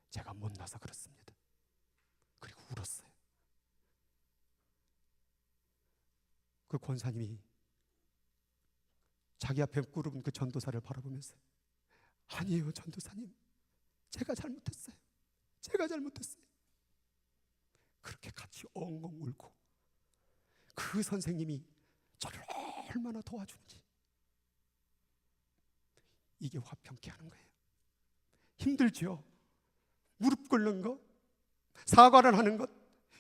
제가 못나서 그렇습니다. 그리고 울었어요. 그 권사님이 자기 앞에 꿇은 그 전도사를 바라보면서, 아니에요 전도사님, 제가 잘못했어요. 제가 잘못했어요. 그렇게 같이 엉엉 울고, 그 선생님이 저를 얼마나 도와주는지. 이게 화평케 하는 거예요. 힘들죠. 무릎 꿇는 것, 사과를 하는 것,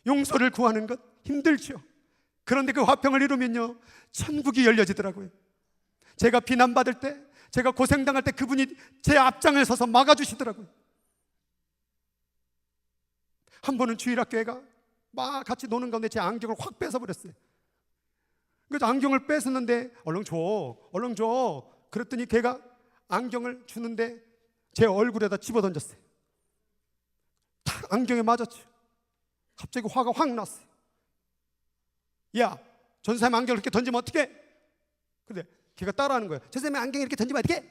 용서를 구하는 것 힘들죠. 그런데 그 화평을 이루면요, 천국이 열려지더라고요. 제가 비난받을 때, 제가 고생당할 때 그분이 제 앞장을 서서 막아주시더라고요. 한 번은 주일학교에가 막 같이 노는 가운데 제 안경을 확 뺏어버렸어요. 그래서 안경을 뺏었는데 얼른 줘. 그랬더니 걔가 안경을 주는데 제 얼굴에다 집어던졌어요. 탁 안경에 맞았죠. 갑자기 화가 확 났어요. 야, 전사님 안경을 이렇게 던지면 어떡해? 근데 걔가 따라하는 거예요. 전사님 안경을 이렇게 던지면 어떡해?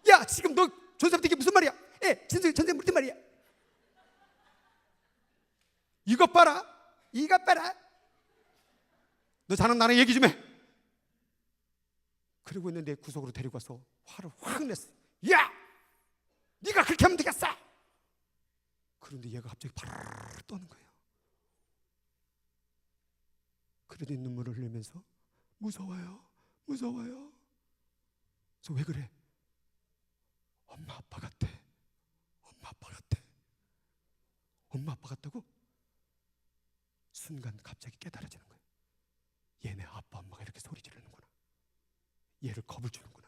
야, 지금 너 전사님한테 이게 무슨 말이야? 전사님 무슨 말이야? 이것 봐라. 너 자는 나랑 얘기 좀 해. 그러고 있는데 구석으로 데리고 와서 화를 확 냈어요. 야, 네가 그렇게 하면 되겠어. 그런데 얘가 갑자기 파르르 떠는 거예요. 그러더니 눈물을 흘리면서 무서워요. 그래서 왜 그래? 엄마 아빠 같아. 엄마 아빠 같다고? 순간 갑자기 깨달아지는 거예요. 얘네 아빠 엄마가 이렇게 소리 지르는구나. 얘를 겁을 주는구나.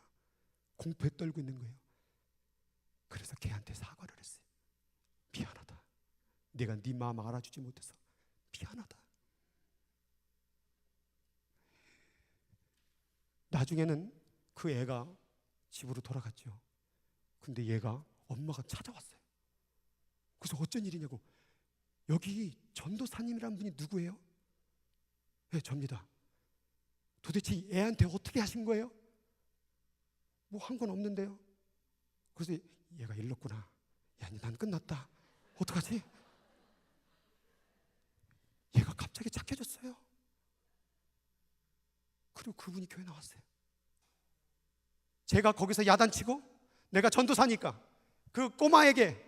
공포에 떨고 있는 거예요. 그래서 걔한테 사과를 했어요. 미안하다. 내가 네 마음 알아주지 못해서 미안하다. 나중에는 그 애가 집으로 돌아갔죠. 근데 얘가 엄마가 찾아왔어요. 그래서 어쩐 일이냐고. 여기 전도사님이란 분이 누구예요? 네, 접니다. 도대체 애한테 어떻게 하신 거예요? 뭐 한 건 없는데요. 그래서 얘가 일렀구나. 야, 난 끝났다. 어떡하지? 얘가 갑자기 착해졌어요. 그리고 그분이 교회 나왔어요. 제가 거기서 야단치고 내가 전도사니까 그 꼬마에게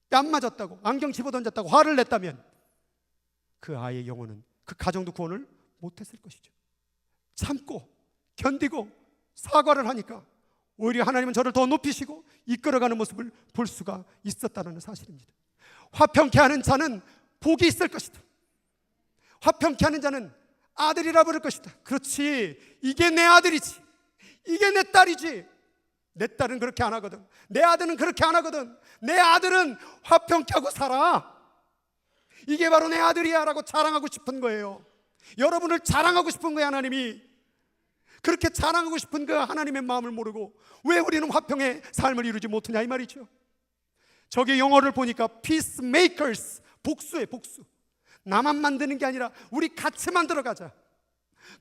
뺨 맞았다고, 안경 집어던졌다고 화를 냈다면 그 아이의 영혼은, 그 가정도 구원을 못했을 것이죠. 참고 견디고 사과를 하니까 오히려 하나님은 저를 더 높이시고 이끌어가는 모습을 볼 수가 있었다는 사실입니다. 화평케 하는 자는 복이 있을 것이다. 화평케 하는 자는 아들이라 부를 것이다. 그렇지, 이게 내 아들이지, 이게 내 딸이지. 내 딸은 그렇게 안 하거든. 내 아들은 그렇게 안 하거든. 내 아들은 화평케 하고 살아. 이게 바로 내 아들이야 라고 자랑하고 싶은 거예요. 여러분을 자랑하고 싶은 거예요. 하나님이 그렇게 자랑하고 싶은 그 하나님의 마음을 모르고 왜 우리는 화평의 삶을 이루지 못하냐 이 말이죠. 저기 영어를 보니까 peacemakers, 복수예요. 복수. 나만 만드는 게 아니라 우리 같이 만들어가자.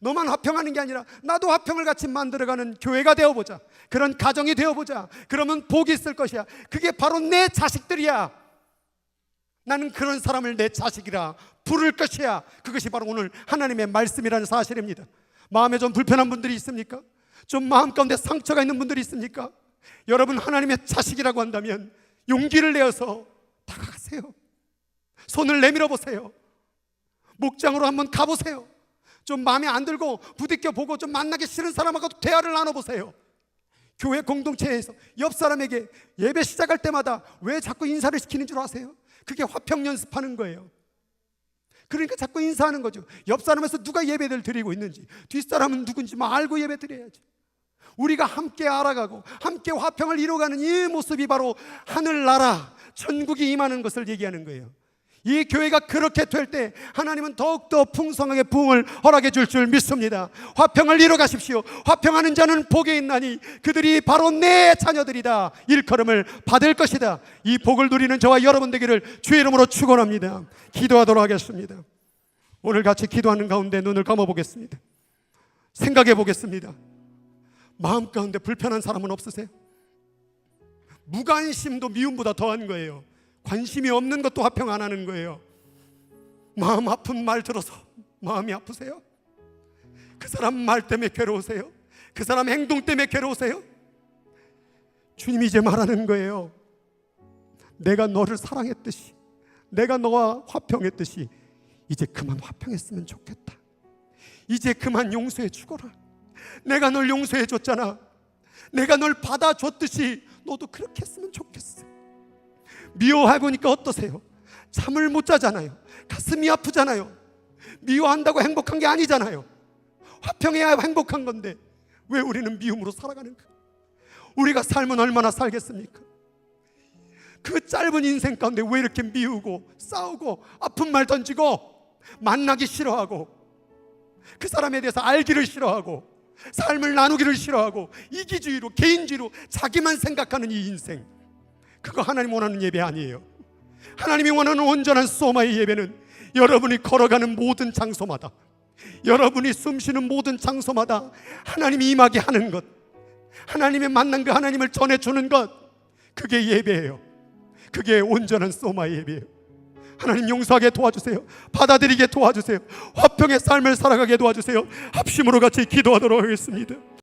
너만 화평하는 게 아니라 나도 화평을 같이 만들어가는 교회가 되어보자. 그런 가정이 되어보자. 그러면 복이 있을 것이야. 그게 바로 내 자식들이야. 나는 그런 사람을 내 자식이라 부를 것이야. 그것이 바로 오늘 하나님의 말씀이라는 사실입니다. 마음에 좀 불편한 분들이 있습니까? 좀 마음 가운데 상처가 있는 분들이 있습니까? 여러분 하나님의 자식이라고 한다면 용기를 내어서 다가가세요. 손을 내밀어 보세요. 목장으로 한번 가보세요. 좀 마음에 안 들고 부딪혀 보고 좀 만나기 싫은 사람하고 대화를 나눠보세요. 교회 공동체에서 옆 사람에게 예배 시작할 때마다 왜 자꾸 인사를 시키는 줄 아세요? 그게 화평 연습하는 거예요. 그러니까 자꾸 인사하는 거죠. 옆 사람에서 누가 예배를 드리고 있는지, 뒷사람은 누군지 알고 예배 드려야지. 우리가 함께 알아가고 함께 화평을 이루어가는 이 모습이 바로 하늘나라, 천국이 임하는 것을 얘기하는 거예요. 이 교회가 그렇게 될 때 하나님은 더욱더 풍성하게 부흥을 허락해 줄 믿습니다. 화평을 이뤄 가십시오. 화평하는 자는 복이 있나니 그들이 바로 내 자녀들이다. 일컬음을 받을 것이다. 이 복을 누리는 저와 여러분 되기를 주의 이름으로 축원합니다. 기도하도록 하겠습니다. 오늘 같이 기도하는 가운데 눈을 감아 보겠습니다. 생각해 보겠습니다. 마음 가운데 불편한 사람은 없으세요? 무관심도 미움보다 더한 거예요. 관심이 없는 것도 화평 안 하는 거예요. 마음 아픈 말 들어서 마음이 아프세요? 그 사람 말 때문에 괴로우세요? 그 사람 행동 때문에 괴로우세요? 주님이 이제 말하는 거예요. 내가 너를 사랑했듯이, 내가 너와 화평했듯이 이제 그만 화평했으면 좋겠다. 이제 그만 용서해 주거라. 내가 널 용서해 줬잖아. 내가 널 받아줬듯이 너도 그렇게 했으면 좋겠어. 미워해보니까 어떠세요? 잠을 못 자잖아요. 가슴이 아프잖아요. 미워한다고 행복한 게 아니잖아요. 화평해야 행복한 건데 왜 우리는 미움으로 살아가는가? 우리가 삶은 얼마나 살겠습니까? 그 짧은 인생 가운데 왜 이렇게 미우고 싸우고 아픈 말 던지고 만나기 싫어하고 그 사람에 대해서 알기를 싫어하고 삶을 나누기를 싫어하고 이기주의로 개인주의로 자기만 생각하는 이 인생, 그거 하나님 원하는 예배 아니에요. 하나님이 원하는 온전한 소마의 예배는 여러분이 걸어가는 모든 장소마다, 여러분이 숨쉬는 모든 장소마다 하나님이 임하게 하는 것, 하나님의 만난 그 하나님을 전해주는 것, 그게 예배예요. 그게 온전한 소마의 예배예요. 하나님 용서하게 도와주세요. 받아들이게 도와주세요. 화평의 삶을 살아가게 도와주세요. 합심으로 같이 기도하도록 하겠습니다.